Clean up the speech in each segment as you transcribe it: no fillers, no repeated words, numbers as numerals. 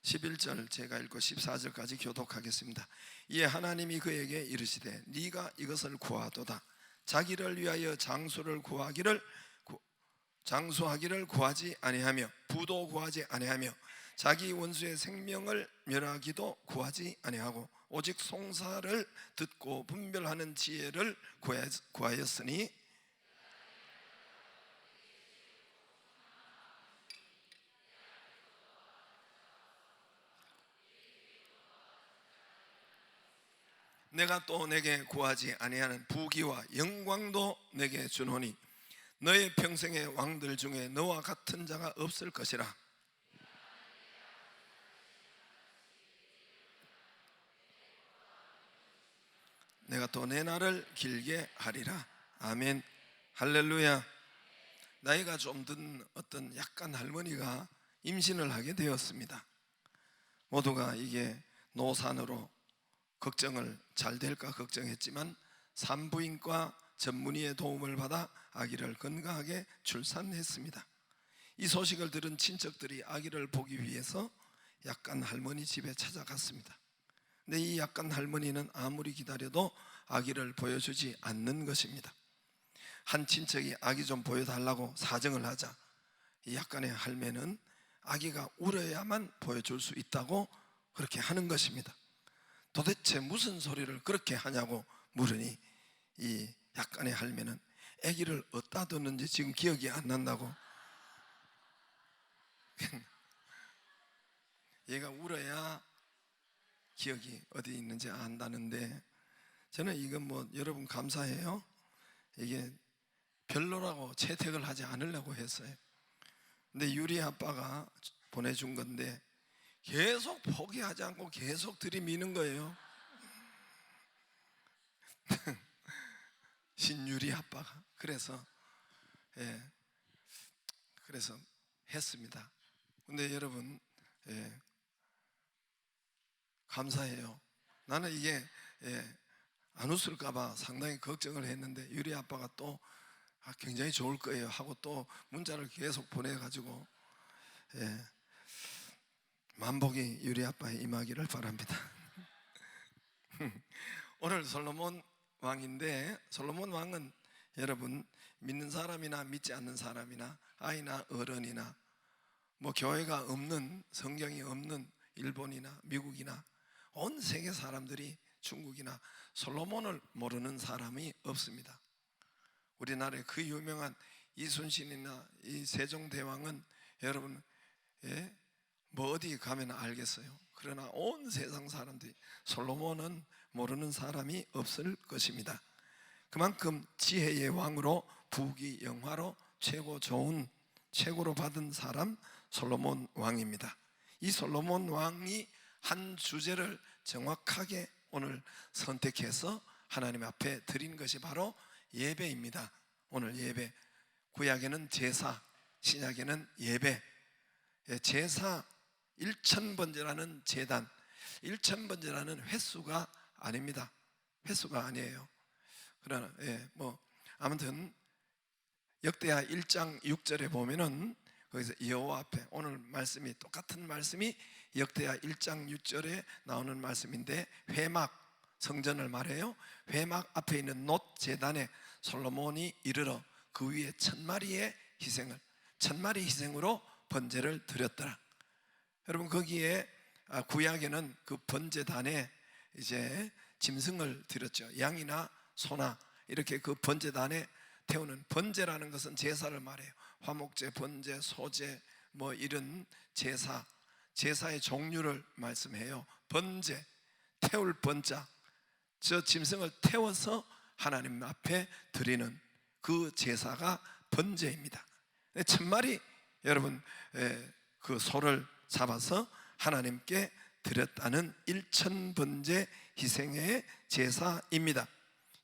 11절 제가 읽고 14절까지 교독하겠습니다. 이에 하나님이 그에게 이르시되 네가 이것을 구하도다. 자기를 위하여 장수하기를 구하지 아니하며 부도 구하지 아니하며 자기 원수의 생명을 멸하기도 구하지 아니하고 오직 송사를 듣고 분별하는 지혜를 구하였으니 내가 또 내게 구하지 아니하는 부귀와 영광도 내게 주노니 너의 평생의 왕들 중에 너와 같은 자가 없을 것이라. 내가 또 내 날을 길게 하리라. 아멘. 할렐루야. 나이가 좀 든 어떤 약간 할머니가 임신을 하게 되었습니다. 모두가 이게 노산으로 걱정을 잘 될까 걱정했지만 산부인과 전문의의 도움을 받아 아기를 건강하게 출산했습니다. 이 소식을 들은 친척들이 아기를 보기 위해서 약간 할머니 집에 찾아갔습니다. 근데 이 약간 할머니는 아무리 기다려도 아기를 보여주지 않는 것입니다. 한 친척이 아기 좀 보여달라고 사정을 하자 이 약간의 할매는 아기가 울어야만 보여줄 수 있다고 그렇게 하는 것입니다. 도대체 무슨 소리를 그렇게 하냐고 물으니 이 약간의 할매는 아기를 어디다 뒀는지 지금 기억이 안 난다고. 얘가 울어야 기억이 어디 있는지 안다는데, 저는 이건 뭐 여러분 감사해요. 이게 별로라고 채택을 하지 않으려고 했어요. 근데 유리 아빠가 보내준 건데 계속 포기하지 않고 계속 들이미는 거예요. 신유리 아빠가. 그래서 했습니다. 근데 여러분 감사해요. 나는 이게 안 웃을까봐 상당히 걱정을 했는데 유리 아빠가 또 굉장히 좋을 거예요 하고 또 문자를 계속 보내가지고 만복이 유리 아빠에 임하기를 바랍니다. 오늘 솔로몬 왕인데, 솔로몬 왕은 여러분 믿는 사람이나 믿지 않는 사람이나 아이나 어른이나 뭐 교회가 없는, 성경이 없는 일본이나 미국이나 온 세계 사람들이, 중국이나 솔로몬을 모르는 사람이 없습니다. 우리나라의 그 유명한 이순신이나 이 세종대왕은 여러분 뭐 어디 가면 알겠어요. 그러나 온 세상 사람들이 솔로몬은 모르는 사람이 없을 것입니다. 그만큼 지혜의 왕으로 부귀 영화로 최고 좋은, 최고로 받은 사람 솔로몬 왕입니다. 이 솔로몬 왕이 한 주제를 정확하게 오늘 선택해서 하나님 앞에 드린 것이 바로 예배입니다. 오늘 예배, 구약에는 제사, 신약에는 예배. 제사 1000번제라는 제단, 1000번제라는 횟수가 아닙니다. 횟수가 아니에요. 그러나 아무튼 역대하 1장 6절에 보면은 거기서 여호와 앞에, 오늘 말씀이 똑같은 말씀이 역대하 1장 6절에 나오는 말씀인데, 회막, 성전을 말해요. 회막 앞에 있는 놋 제단에 솔로몬이 이르러 그 위에 1000마리의 희생을, 1000마리 희생으로 번제를 드렸더라. 여러분 거기에 구약에는 그 번제단에 이제 짐승을 드렸죠. 양이나 소나 이렇게 그 번제단에 태우는, 번제라는 것은 제사를 말해요. 화목제, 번제, 소제 뭐 이런 제사, 제사의 종류를 말씀해요. 번제, 태울 번자, 저 짐승을 태워서 하나님 앞에 드리는 그 제사가 번제입니다. 1000마리 여러분 그 소를 잡아서 하나님께 드렸다는 1000번제 희생의 제사입니다.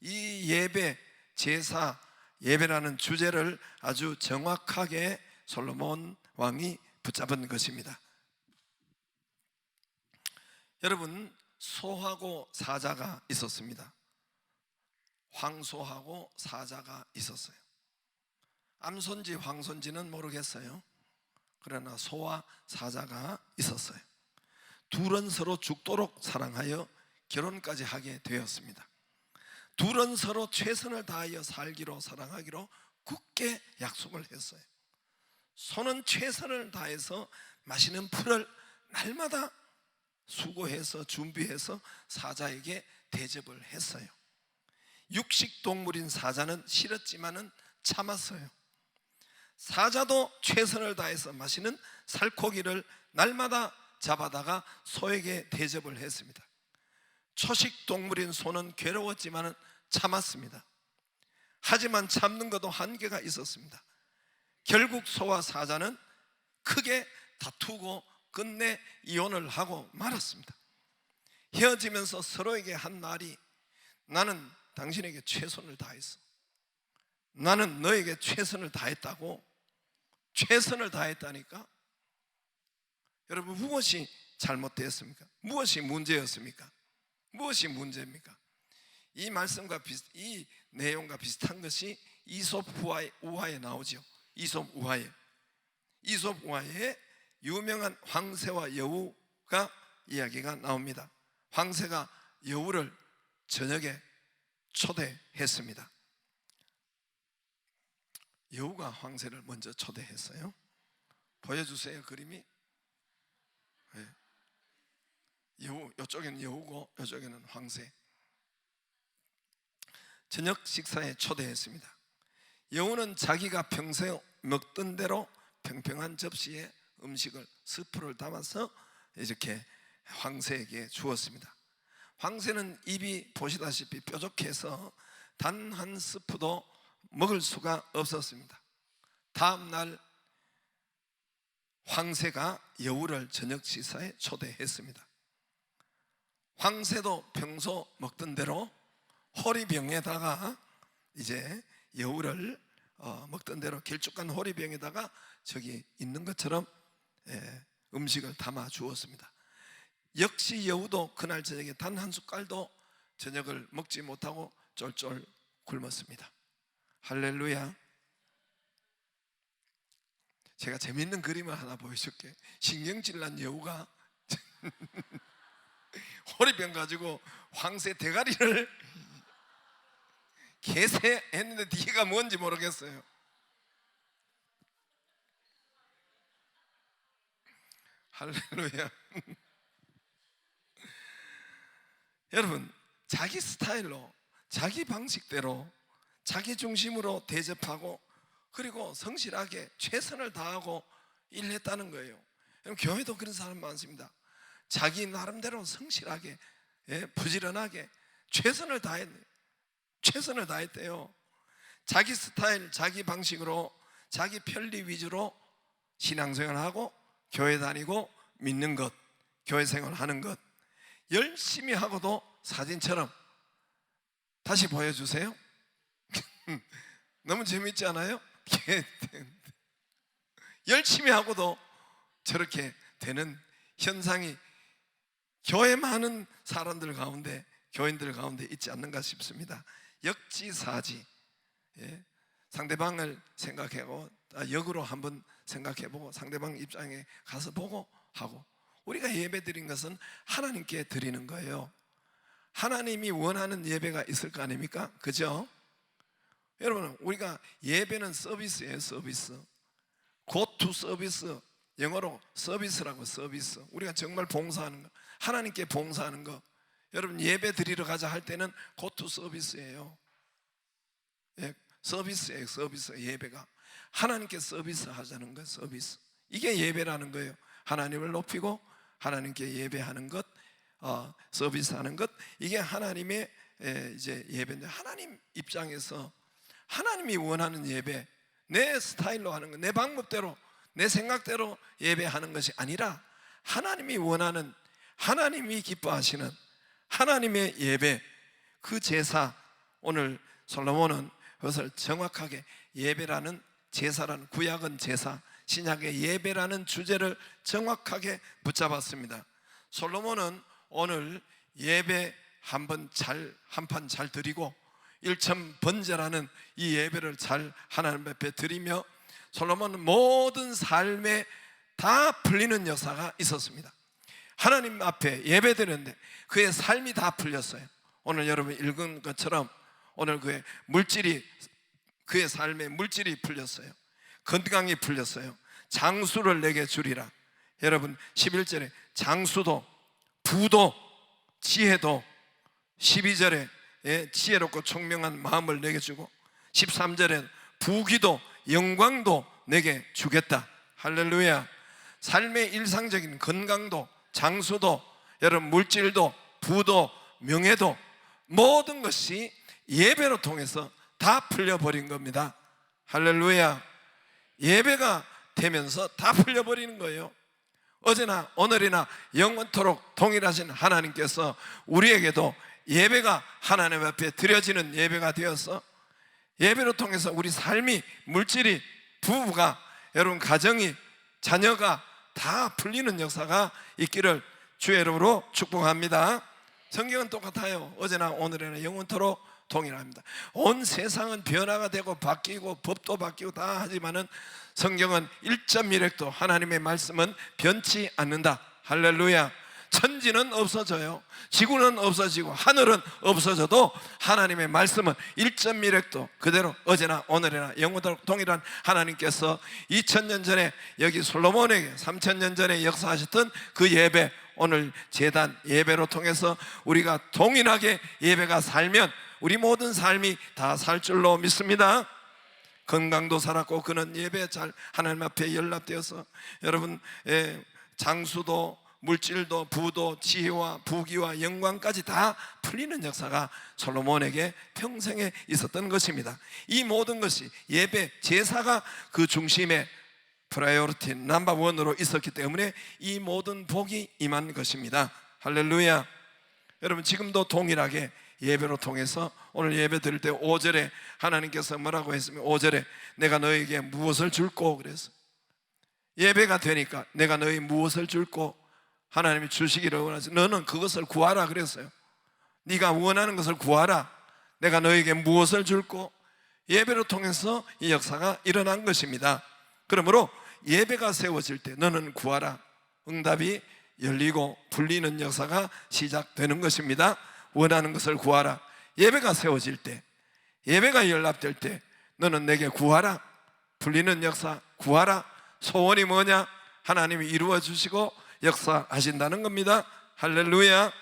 이 예배, 제사, 예배라는 주제를 아주 정확하게 솔로몬 왕이 붙잡은 것입니다. 여러분, 소하고 사자가 있었습니다. 황소하고 사자가 있었어요. 암소인지 황소인지는 모르겠어요. 그러나 소와 사자가 있었어요. 둘은 서로 죽도록 사랑하여 결혼까지 하게 되었습니다. 둘은 서로 최선을 다하여 살기로 사랑하기로 굳게 약속을 했어요. 소는 최선을 다해서 마시는 풀을 날마다 수고해서 준비해서 사자에게 대접을 했어요. 육식동물인 사자는 싫었지만은 참았어요. 사자도 최선을 다해서 마시는 살코기를 날마다 잡아다가 소에게 대접을 했습니다. 초식동물인 소는 괴로웠지만은 참았습니다. 하지만 참는 것도 한계가 있었습니다. 결국 소와 사자는 크게 다투고 끝내 이혼을 하고 말았습니다. 헤어지면서 서로에게 한 말이, 나는 당신에게 최선을 다했어, 나는 너에게 최선을 다했다고. 최선을 다했다니까. 여러분, 무엇이 잘못되었습니까? 무엇이 문제였습니까? 무엇이 문제입니까? 이 말씀과 이 내용과 비슷한 것이 이솝 우화에 나오죠. 이솝 우화에 유명한 황새와 여우가 이야기가 나옵니다. 황새가 여우를 저녁에 초대했습니다. 여우가 황새를 먼저 초대했어요. 보여주세요. 그림이. 네. 여우, 이쪽에는 여우고 이쪽에는 황새. 저녁 식사에 초대했습니다. 여우는 자기가 평소에 먹던 대로 평평한 접시에 음식을, 스프를 담아서 이렇게 황새에게 주었습니다. 황새는 입이 보시다시피 뾰족해서 단 한 스프도 먹을 수가 없었습니다. 다음 날 황새가 여우를 저녁 식사에 초대했습니다. 황새도 평소 먹던 대로 호리병에다가 이제 여우를 먹던 대로 길쭉한 호리병에다가 저기 있는 것처럼 음식을 담아 주었습니다. 역시 여우도 그날 저녁에 단 한 숟갈도 저녁을 먹지 못하고 쫄쫄 굶었습니다. 할렐루야. 제가 재밌는 그림을 하나 보여줄게. 신경질 난 여우가 호리병 가지고 황새 대가리를 개세 했는데 뒤가 뭔지 모르겠어요. 할렐루야. 여러분, 자기 스타일로, 자기 방식대로, 자기 중심으로 대접하고 그리고 성실하게 최선을 다하고 일했다는 거예요. 교회도 그런 사람 많습니다. 자기 나름대로 성실하게, 부지런하게 최선을 다했대요. 자기 스타일, 자기 방식으로, 자기 편리 위주로 신앙생활하고 교회 다니고 믿는 것, 교회 생활하는 것 열심히 하고도 사진처럼, 다시 보여주세요. 너무 재밌지 않아요? 열심히 하고도 저렇게 되는 현상이 교회 많은 사람들 가운데, 교인들 가운데 있지 않는가 싶습니다. 역지사지. 상대방을 생각하고 역으로 한번 생각해보고 상대방 입장에 가서 보고 하고, 우리가 예배 드린 것은 하나님께 드리는 거예요. 하나님이 원하는 예배가 있을 거 아닙니까? 그죠? 여러분, 우리가 예배는 서비스예요. 서비스. Go to 서비스. 영어로 서비스라고. 서비스. 우리가 정말 봉사하는 거, 하나님께 봉사하는 거. 여러분, 예배 드리러 가자 할 때는 Go to 서비스예요. 서비스예요. 서비스. 예배가 하나님께 서비스 하자는 거예요. 서비스. 이게 예배라는 거예요. 하나님을 높이고 하나님께 예배하는 것, 서비스하는 것, 이게 하나님의 이제 예배인데, 하나님 입장에서 하나님이 원하는 예배, 내 스타일로 하는 것, 내 방법대로, 내 생각대로 예배하는 것이 아니라 하나님이 원하는, 하나님이 기뻐하시는 하나님의 예배, 그 제사. 오늘 솔로몬은 그것을 정확하게 예배라는, 제사라는, 구약은 제사, 신약의 예배라는 주제를 정확하게 붙잡았습니다. 솔로몬은 오늘 예배 한 판 잘 드리고 일천번제라는 이 예배를 잘 하나님 앞에 드리며, 솔로몬은 모든 삶에 다 풀리는 역사가 있었습니다. 하나님 앞에 예배드렸는데 그의 삶이 다 풀렸어요. 오늘 여러분 읽은 것처럼 오늘 그의 삶의 물질이 풀렸어요. 건강이 풀렸어요. 장수를 내게 주리라. 여러분 11절에 장수도 부도 지혜도, 12절에 지혜롭고 총명한 마음을 내게 주고, 13절에 부귀도 영광도 내게 주겠다. 할렐루야. 삶의 일상적인 건강도, 장수도, 여러분 물질도, 부도, 명예도 모든 것이 예배로 통해서 다 풀려버린 겁니다. 할렐루야. 예배가 되면서 다 풀려버리는 거예요. 어제나 오늘이나 영원토록 동일하신 하나님께서 우리에게도 예배가 하나님 앞에 드려지는 예배가 되어서 예배로 통해서 우리 삶이, 물질이, 부부가, 여러분 가정이, 자녀가 다 풀리는 역사가 있기를 주의 이름으로 축복합니다. 성경은 똑같아요. 어제나 오늘이나 영원토록 동일합니다. 온 세상은 변화가 되고 바뀌고 법도 바뀌고 다 하지만은 성경은 1.1획도 하나님의 말씀은 변치 않는다. 할렐루야. 천지는 없어져요. 지구는 없어지고 하늘은 없어져도 하나님의 말씀은 1.1획도 그대로 어제나 오늘이나 영원토록 동일한 하나님께서 2000년 전에 여기 솔로몬에게 3000년 전에 역사하셨던 그 예배, 오늘 제단 예배로 통해서 우리가 동일하게 예배가 살면 우리 모든 삶이 다 살 줄로 믿습니다. 건강도 살았고 그는 예배 잘 하나님 앞에 연락되어서 여러분 장수도 물질도 부도 지혜와 부귀와 영광까지 다 풀리는 역사가 솔로몬에게 평생에 있었던 것입니다. 이 모든 것이 예배 제사가 그 중심에 프라이어리티 넘버원으로 있었기 때문에 이 모든 복이 임한 것입니다. 할렐루야. 여러분 지금도 동일하게 예배로 통해서 오늘 예배 드릴 때 5절에 하나님께서 뭐라고 했으면 5절에 내가 너에게 무엇을 줄꼬 그래서 예배가 되니까 내가 너희 무엇을 줄꼬 하나님이 주시기를 원하지 너는 그것을 구하라 그랬어요. 네가 원하는 것을 구하라. 내가 너에게 무엇을 줄꼬. 예배로 통해서 이 역사가 일어난 것입니다. 그러므로 예배가 세워질 때 너는 구하라. 응답이 열리고 풀리는 역사가 시작되는 것입니다. 원하는 것을 구하라. 예배가 세워질 때, 예배가 연락될 때 너는 내게 구하라. 풀리는 역사 구하라. 소원이 뭐냐? 하나님이 이루어 주시고 역사하신다는 겁니다. 할렐루야.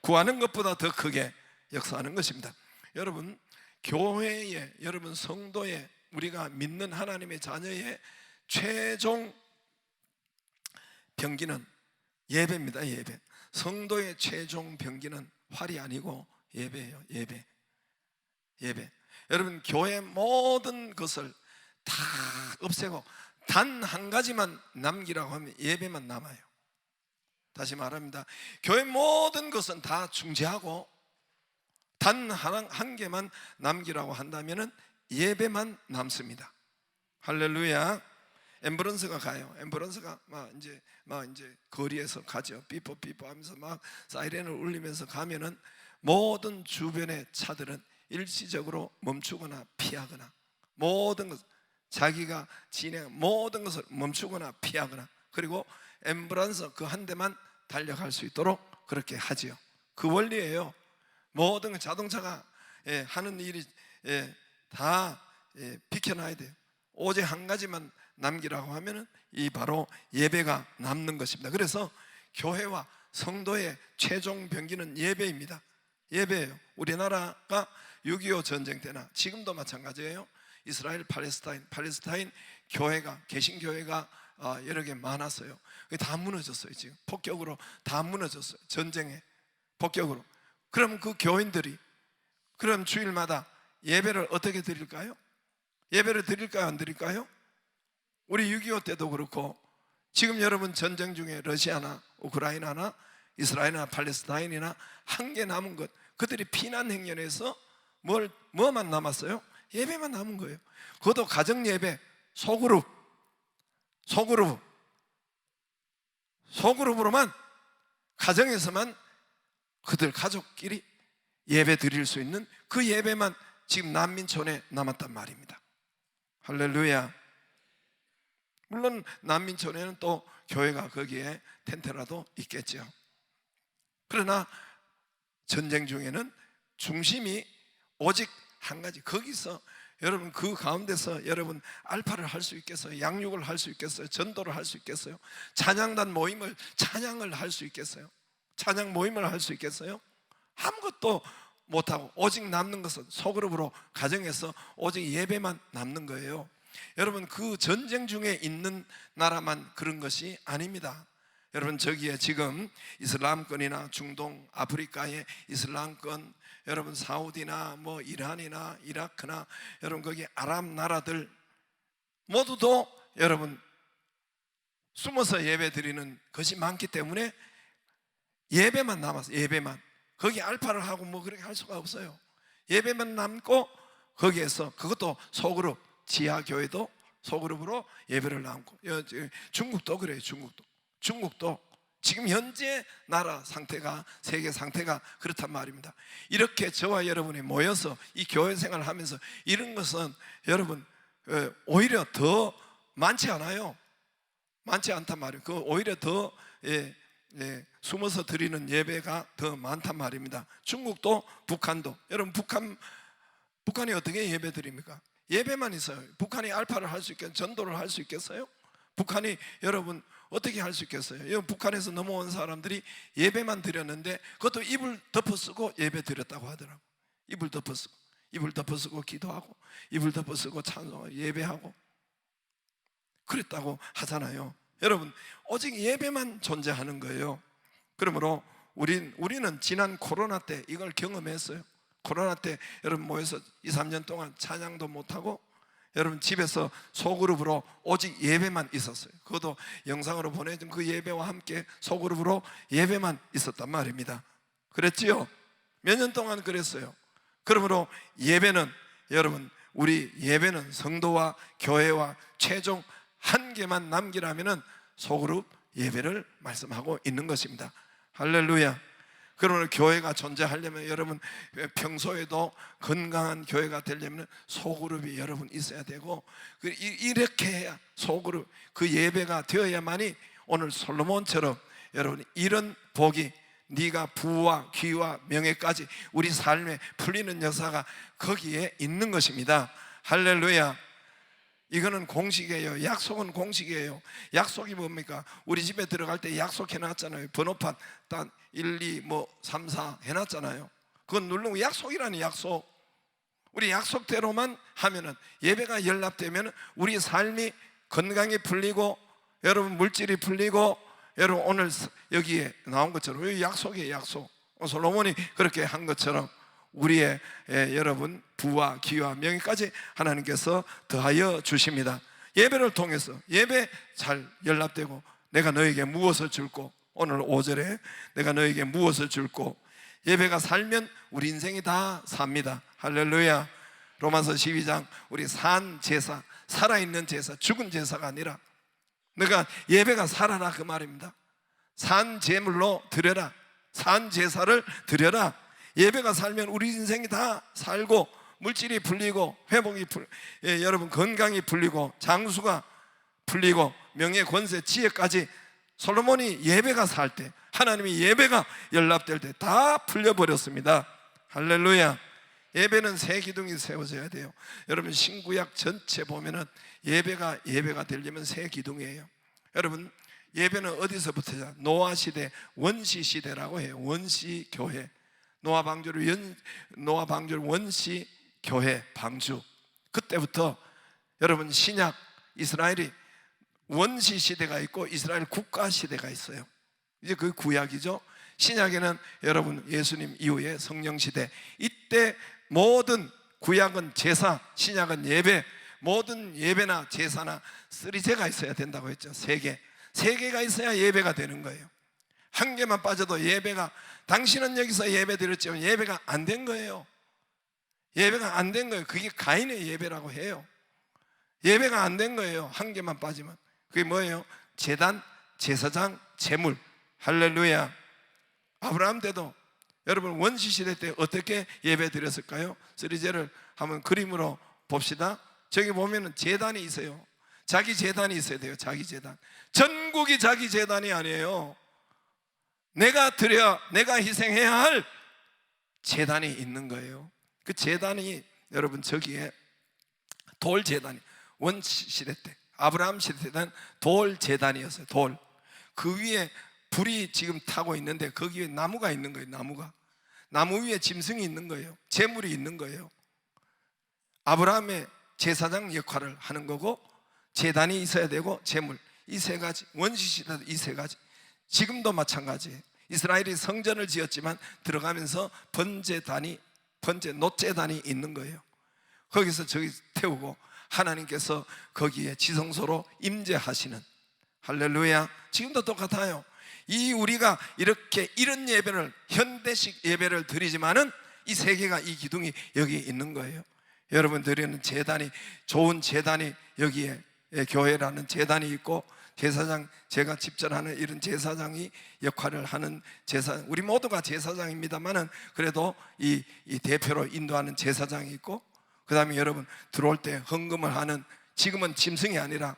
구하는 것보다 더 크게 역사하는 것입니다. 여러분 교회에, 여러분 성도에, 우리가 믿는 하나님의 자녀의 최종 병기는 예배입니다. 예배. 성도의 최종 병기는 활이 아니고 예배예요. 예배. 여러분 교회 모든 것을 다 없애고 단 한 가지만 남기라고 하면 예배만 남아요. 다시 말합니다. 교회 모든 것은 다 중지하고 단 한 개만 남기라고 한다면 예배만 남습니다. 할렐루야. 앰뷸런스가 가요. 앰뷸런스가 막 이제 거리에서 가죠. 삐뽀 하면서 막 사이렌을 울리면서 가면은 모든 주변의 차들은 일시적으로 멈추거나 피하거나 모든 것, 자기가 진행한 모든 것을 멈추거나 피하거나 그리고 앰뷸런스 그 한 대만 달려갈 수 있도록 그렇게 하지요. 그 원리예요. 모든 자동차가 하는 일이 다 비켜놔야 돼요. 오직 한 가지만 남기라고 하면은 이 바로 예배가 남는 것입니다. 그래서 교회와 성도의 최종 병기는 예배입니다. 예배예요. 우리나라가 6.25 전쟁 때나 지금도 마찬가지예요. 이스라엘 팔레스타인 교회가, 개신교회가 여러 개 많았어요. 그게 다 무너졌어요. 지금 폭격으로 다 무너졌어요. 전쟁에 폭격으로. 그럼 그 교인들이 그럼 주일마다 예배를 어떻게 드릴까요? 예배를 드릴까요? 안 드릴까요? 우리 6.25 때도 그렇고 지금 여러분 전쟁 중에 러시아나 우크라이나나 이스라엘이나 팔레스타인이나 한 개 남은 것, 그들이 피난 행렬에서 뭐만 남았어요? 예배만 남은 거예요. 그것도 가정 예배, 소그룹으로만, 가정에서만 그들 가족끼리 예배 드릴 수 있는 그 예배만 지금 난민촌에 남았단 말입니다. 할렐루야. 물론 난민촌에는 또 교회가 거기에 텐트라도 있겠죠. 그러나 전쟁 중에는 중심이 오직 한 가지, 거기서 여러분 그 가운데서 여러분 알파를 할 수 있겠어요? 양육을 할 수 있겠어요? 전도를 할 수 있겠어요? 찬양단 모임을 찬양을 할 수 있겠어요? 찬양 모임을 할 수 있겠어요? 아무것도 못하고 오직 남는 것은 소그룹으로 가정에서 오직 예배만 남는 거예요. 여러분 그 전쟁 중에 있는 나라만 그런 것이 아닙니다. 여러분 저기에 지금 이슬람권이나 중동 아프리카의 이슬람권, 여러분 사우디나 뭐 이란이나 이라크나 여러분 거기 아랍 나라들 모두도 여러분 숨어서 예배 드리는 것이 많기 때문에 예배만 남았어요. 예배만. 거기 알파를 하고 뭐 그렇게 할 수가 없어요. 예배만 남고 거기에서 그것도 소그룹, 지하교회도 소그룹으로 예배를 나누고, 중국도 그래요. 중국도 지금 현재 나라 상태가, 세계 상태가 그렇단 말입니다. 이렇게 저와 여러분이 모여서 이 교회 생활을 하면서 이런 것은 여러분 오히려 더 많지 않아요. 많지 않단 말이에요. 그 오히려 더 숨어서 드리는 예배가 더 많단 말입니다. 중국도 북한도, 여러분 북한이 어떻게 예배 드립니까? 예배만 있어요. 북한이 알파를 할 수 있겠어요? 전도를 할 수 있겠어요? 북한이 여러분 어떻게 할 수 있겠어요? 북한에서 넘어온 사람들이 예배만 드렸는데 그것도 이불 덮어쓰고 예배 드렸다고 하더라고. 이불 덮어쓰고 기도하고, 이불 덮어쓰고 찬송하고 예배하고 그랬다고 하잖아요. 여러분 오직 예배만 존재하는 거예요. 그러므로 우리는 지난 코로나 때 이걸 경험했어요. 코로나 때 여러분 모여서 2, 3년 동안 찬양도 못하고 여러분 집에서 소그룹으로 오직 예배만 있었어요. 그것도 영상으로 보내준 그 예배와 함께 소그룹으로 예배만 있었단 말입니다. 그랬지요? 몇 년 동안 그랬어요. 그러므로 예배는 여러분 우리 예배는 성도와 교회와 최종 한 개만 남기라면은 소그룹 예배를 말씀하고 있는 것입니다. 할렐루야. 그러면 교회가 존재하려면 여러분 평소에도 건강한 교회가 되려면 소그룹이 여러분 있어야 되고, 이렇게 해야 소그룹 그 예배가 되어야만이 오늘 솔로몬처럼 여러분 이런 복이 네가 부와 귀와 명예까지 우리 삶에 풀리는 역사가 거기에 있는 것입니다. 할렐루야. 이거는 공식이에요. 약속은 공식이에요. 약속이 뭡니까? 우리 집에 들어갈 때 약속해놨잖아요. 번호판 딱 1, 2, 3, 4 해놨잖아요. 그건 누르고 약속이라는 약속. 우리 약속대로만 하면은, 예배가 연락되면 우리 삶이 건강이 풀리고 여러분 물질이 풀리고, 여러분 오늘 여기에 나온 것처럼 약속이에요. 약속. 솔로몬이 그렇게 한 것처럼 우리의 여러분 부와 귀와 명예까지 하나님께서 더하여 주십니다. 예배를 통해서 예배 잘 연락되고, 내가 너에게 무엇을 줄고, 오늘 5절에 내가 너에게 무엇을 줄고, 예배가 살면 우리 인생이 다 삽니다. 할렐루야. 로마서 12장 우리 산 제사, 살아있는 제사, 죽은 제사가 아니라 내가 예배가 살아라 그 말입니다. 산 제물로 드려라. 산 제사를 드려라. 예배가 살면 우리 인생이 다 살고 물질이 풀리고 회복이 여러분 건강이 풀리고 장수가 풀리고 명예 권세 지혜까지, 솔로몬이 예배가 살 때, 하나님이 예배가 연락될 때 다 풀려버렸습니다. 할렐루야. 예배는 세 기둥이 세워져야 돼요. 여러분 신구약 전체 보면은 예배가 되려면 세 기둥이에요. 여러분 예배는 어디서부터냐? 노아 시대, 원시 시대라고 해요. 원시 교회. 노아 방주를 원시 교회 방주. 그때부터 여러분 신약 이스라엘이 원시 시대가 있고 이스라엘 국가 시대가 있어요. 이제 그 구약이죠. 신약에는 여러분 예수님 이후에 성령 시대. 이때 모든 구약은 제사, 신약은 예배. 모든 예배나 제사나 3제가 있어야 된다고 했죠. 3개가 있어야 예배가 되는 거예요. 한 개만 빠져도 예배가, 당신은 여기서 예배 드렸지만 예배가 안 된 거예요. 예배가 안 된 거예요. 그게 가인의 예배라고 해요. 예배가 안 된 거예요. 한 개만 빠지면. 그게 뭐예요? 제단, 제사장, 제물. 할렐루야. 아브라함 때도 여러분 원시시대 때 어떻게 예배 드렸을까요? 3제를 한번 그림으로 봅시다. 저기 보면은 제단이 있어요. 자기 제단이 있어야 돼요. 자기 제단. 전국이 자기 제단이 아니에요. 내가 드려야, 내가 희생해야 할 제단이 있는 거예요. 그 제단이 여러분 저기에 돌 제단이, 원시대 때 아브라함 시대 때는 돌 제단이었어요. 돌. 그 위에 불이 지금 타고 있는데 거기에 나무가 있는 거예요. 나무 위에 짐승이 있는 거예요. 제물이 있는 거예요. 아브라함의 제사장 역할을 하는 거고, 제단이 있어야 되고, 제물, 이 세 가지. 원시시대도 이 세 가지. 지금도 마찬가지예요. 이스라엘이 성전을 지었지만 들어가면서 번제단이, 노제단이 있는 거예요. 거기서 저기 태우고 하나님께서 거기에 지성소로 임재하시는, 할렐루야. 지금도 똑같아요. 이 우리가 이렇게 이런 예배를, 현대식 예배를 드리지만은 이 세 개가, 이 기둥이 여기 있는 거예요. 여러분 드리는 제단이, 좋은 제단이 여기에, 교회라는 제단이 있고, 제사장, 제가 집전하는 이런 제사장이 역할을 하는 제사, 우리 모두가 제사장입니다만은 그래도 이 대표로 인도하는 제사장이 있고, 그 다음에 여러분 들어올 때 헌금을 하는, 지금은 짐승이 아니라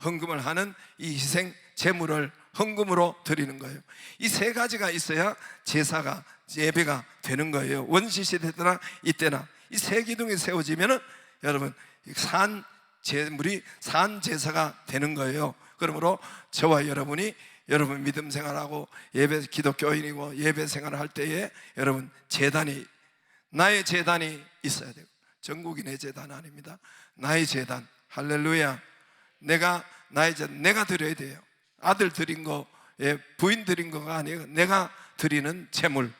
헌금을 하는 이 희생 제물을 헌금으로 드리는 거예요. 이 세 가지가 있어야 제사가, 예배가 되는 거예요. 원시시대 때나 이때나 이 세 기둥이 세워지면은 여러분 산 제물이 산 제사가 되는 거예요. 그러므로 저와 여러분이, 여러분 믿음 생활하고 예배, 기독교인이고 예배 생활을 할 때에 여러분 제단이, 나의 제단이 있어야 되고, 전국이 내 제단 아닙니다. 나의 제단, 할렐루야. 나의 제단, 내가 드려야 돼요. 아들 드린 거, 부인 드린 거가 아니에요. 내가 드리는 제물,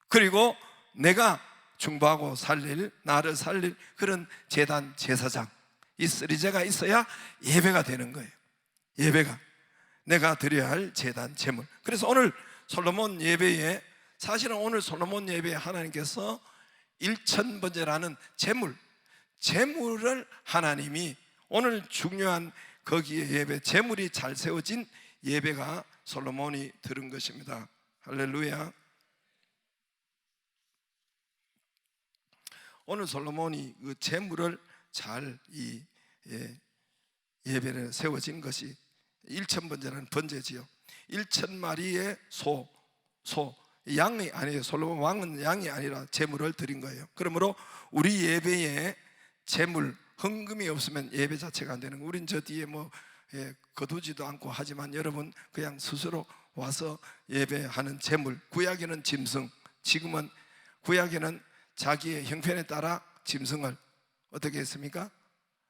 그리고 내가 중보하고 살릴, 나를 살릴 그런 제단, 제사장, 이 쓰리제가 있어야 예배가 되는 거예요. 예배가, 내가 드려야 할 제단, 제물. 그래서 오늘 솔로몬 예배에, 사실은 오늘 솔로몬 예배에 하나님께서 일천번제라는 제물을 하나님이, 오늘 중요한 거기에 예배, 제물이 잘 세워진 예배가 솔로몬이 들은 것입니다. 할렐루야. 오늘 솔로몬이 그 제물을 잘 예배를 세워진 것이 일천번제라는 번제지요. 1000마리의 양이 아니에요. 솔로몬 왕은 양이 아니라 제물을 드린 거예요. 그러므로 우리 예배에 제물, 헌금이 없으면 예배 자체가 안 되는 거예요. 우린 저 뒤에 거두지도 않고 하지만 여러분 그냥 스스로 와서 예배하는 제물, 구약에는 짐승, 지금은 구약에는 자기의 형편에 따라 짐승을 어떻게 했습니까?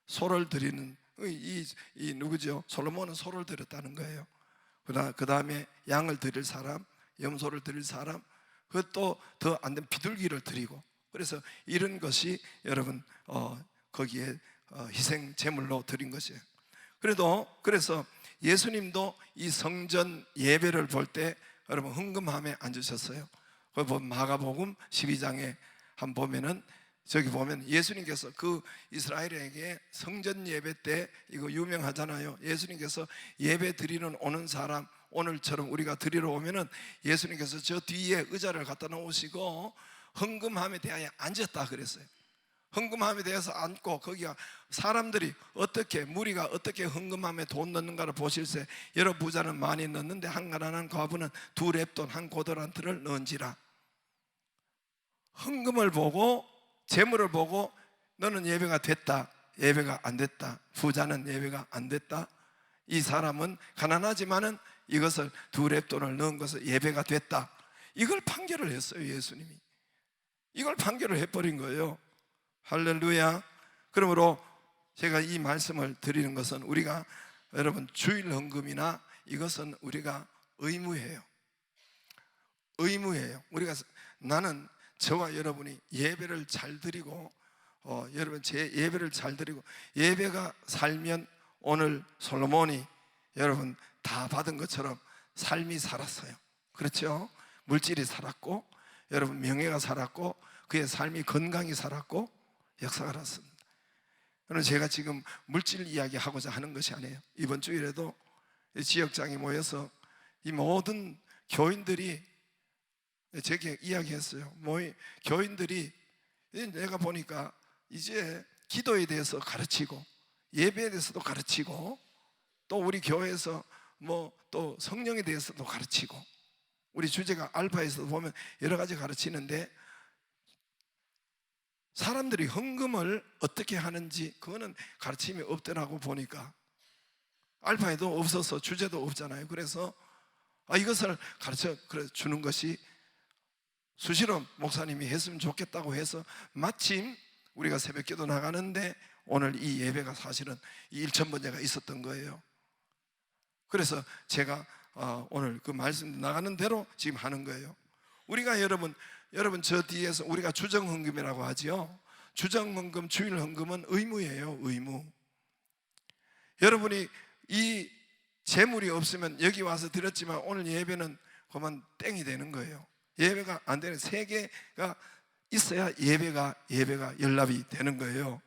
소를 드리는, 누구죠? 솔로몬은 소를 드렸다는 거예요. 그 다음에 양을 드릴 사람, 염소를 드릴 사람, 그것도 더 안 되면 비둘기를 드리고, 그래서 이런 것이 여러분 거기에 희생 제물로 드린 것이에요. 그래서 예수님도 이 성전 예배를 볼 때 여러분 헌금함에 앉으셨어요. 마가복음 12장에 한번 보면은, 저기 보면 예수님께서 그 이스라엘에게 성전 예배 때, 이거 유명하잖아요. 예수님께서 예배 드리는 오는 사람, 오늘처럼 우리가 드리러 오면은 예수님께서 저 뒤에 의자를 갖다 놓으시고 헌금함에 대하여 앉았다 그랬어요. 헌금함에 대해서 앉고, 거기가 사람들이 어떻게, 무리가 어떻게 헌금함에 돈 넣는가를 보실세. 여러 부자는 많이 넣는데 한 가난한 과부는 2렙돈 1고더란트를 넣은지라. 헌금을 보고, 재물을 보고 너는 예배가 됐다, 예배가 안 됐다, 부자는 예배가 안 됐다, 이 사람은 가난하지만은 이것을 2렙돈을 넣은 것을 예배가 됐다, 이걸 판결을 했어요. 예수님이 이걸 판결을 해버린 거예요. 할렐루야. 그러므로 제가 이 말씀을 드리는 것은, 우리가 여러분 주일 헌금이나 이것은 우리가 의무예요. 우리가, 나는 저와 여러분이 예배를 잘 드리고, 여러분 제 예배를 잘 드리고, 예배가 살면 오늘 솔로몬이 여러분 다 받은 것처럼 삶이 살았어요. 그렇죠? 물질이 살았고, 여러분 명예가 살았고, 그의 삶이 건강히 살았고, 역사가 났습니다. 그럼 제가 지금 물질 이야기 하고자 하는 것이 아니에요. 이번 주일에도 지역장이 모여서 이 모든 교인들이 제게 이야기했어요. 교인들이, 내가 보니까 이제 기도에 대해서 가르치고, 예배에 대해서도 가르치고, 또 우리 교회에서 또 성령에 대해서도 가르치고, 우리 주제가 알파에서도 보면 여러 가지 가르치는데, 사람들이 헌금을 어떻게 하는지 그거는 가르침이 없더라고 보니까. 알파에도 없어서 주제도 없잖아요. 그래서 이것을 가르쳐 주는 것이 수시로 목사님이 했으면 좋겠다고 해서 마침 우리가 새벽기도 나가는데 오늘 이 예배가 사실은 이 1000번째가 있었던 거예요. 그래서 제가 오늘 그 말씀 나가는 대로 지금 하는 거예요. 우리가 여러분 저 뒤에서 우리가 주정헌금이라고 하지요. 주정헌금, 주일헌금은 의무예요. 의무. 여러분이 이 재물이 없으면 여기 와서 드렸지만 오늘 예배는 그만 땡이 되는 거예요. 예배가 안 되는, 세 개가 있어야 예배가 연락이 되는 거예요.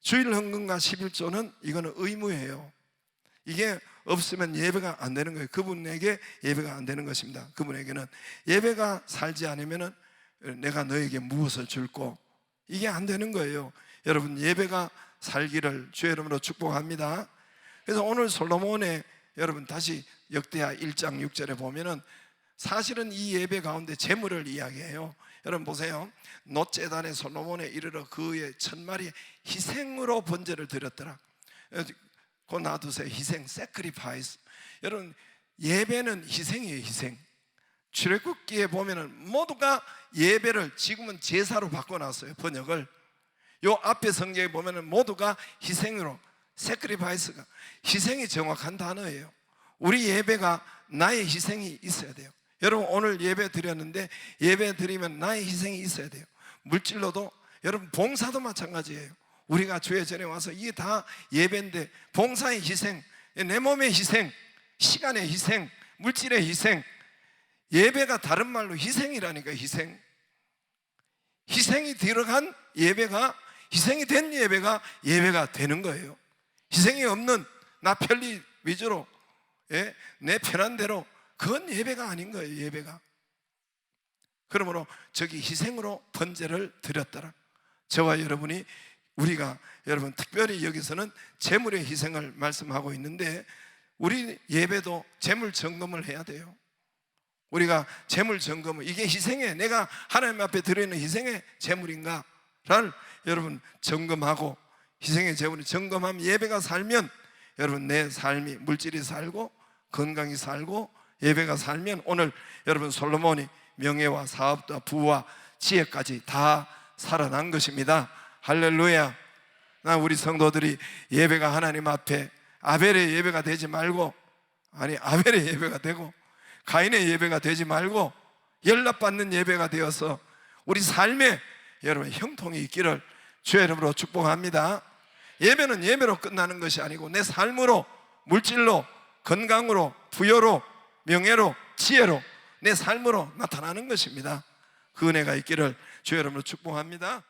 주일헌금과 11조는 이거는 의무예요. 이게 없으면 예배가 안 되는 거예요. 그분에게 예배가 안 되는 것입니다. 그분에게는 예배가 살지 않으면 내가 너에게 무엇을 줄고, 이게 안 되는 거예요. 여러분, 예배가 살기를 주의 이름으로 축복합니다. 그래서 오늘 솔로몬의, 여러분 다시 역대하 1장 6절에 보면은 사실은 이 예배 가운데 재물을 이야기해요. 여러분 보세요. 놋제단에 솔로몬에 이르러 그의 1000마리 희생으로 번제를 드렸더라. 그거 놔두세요. 희생, sacrifice. 여러분, 예배는 희생이에요. 희생. 출애굽기에 보면은 모두가 예배를 지금은 제사로 바꿔놨어요. 번역을. 요 앞에 성경에 보면은 모두가 희생으로, sacrifice가 희생이 정확한 단어예요. 우리 예배가 나의 희생이 있어야 돼요. 여러분 오늘 예배 드렸는데 예배 드리면 나의 희생이 있어야 돼요. 물질로도, 여러분 봉사도 마찬가지예요. 우리가 주의 전에 와서 이게 다 예배인데, 봉사의 희생, 내 몸의 희생, 시간의 희생, 물질의 희생, 예배가 다른 말로 희생이라니까. 희생. 희생이 들어간 예배가, 희생이 된 예배가 되는 거예요. 희생이 없는 나 편리 위주로, 내 편한 대로, 그건 예배가 아닌 거예요. 예배가. 그러므로 저기 희생으로 번제를 드렸더라. 저와 여러분이, 우리가 여러분 특별히 여기서는 재물의 희생을 말씀하고 있는데, 우리 예배도 재물 점검을 해야 돼요. 우리가 재물 점검을, 이게 희생에, 내가 하나님 앞에 드리는 희생의 재물인가를 여러분 점검하고, 희생의 재물을 점검하면 예배가 살면, 여러분 내 삶이, 물질이 살고 건강이 살고 예배가 살면, 오늘 여러분 솔로몬이 명예와 사업과 부와 지혜까지 다 살아난 것입니다. 할렐루야. 우리 성도들이 예배가 하나님 앞에 아벨의 예배가 되지 말고, 아벨의 예배가 되고 가인의 예배가 되지 말고 연락받는 예배가 되어서 우리 삶에 여러분 형통이 있기를 주의 이름으로 축복합니다. 예배는 예배로 끝나는 것이 아니고 내 삶으로, 물질로, 건강으로, 부여로, 명예로, 지혜로, 내 삶으로 나타나는 것입니다. 그 은혜가 있기를 주의 이름으로 축복합니다.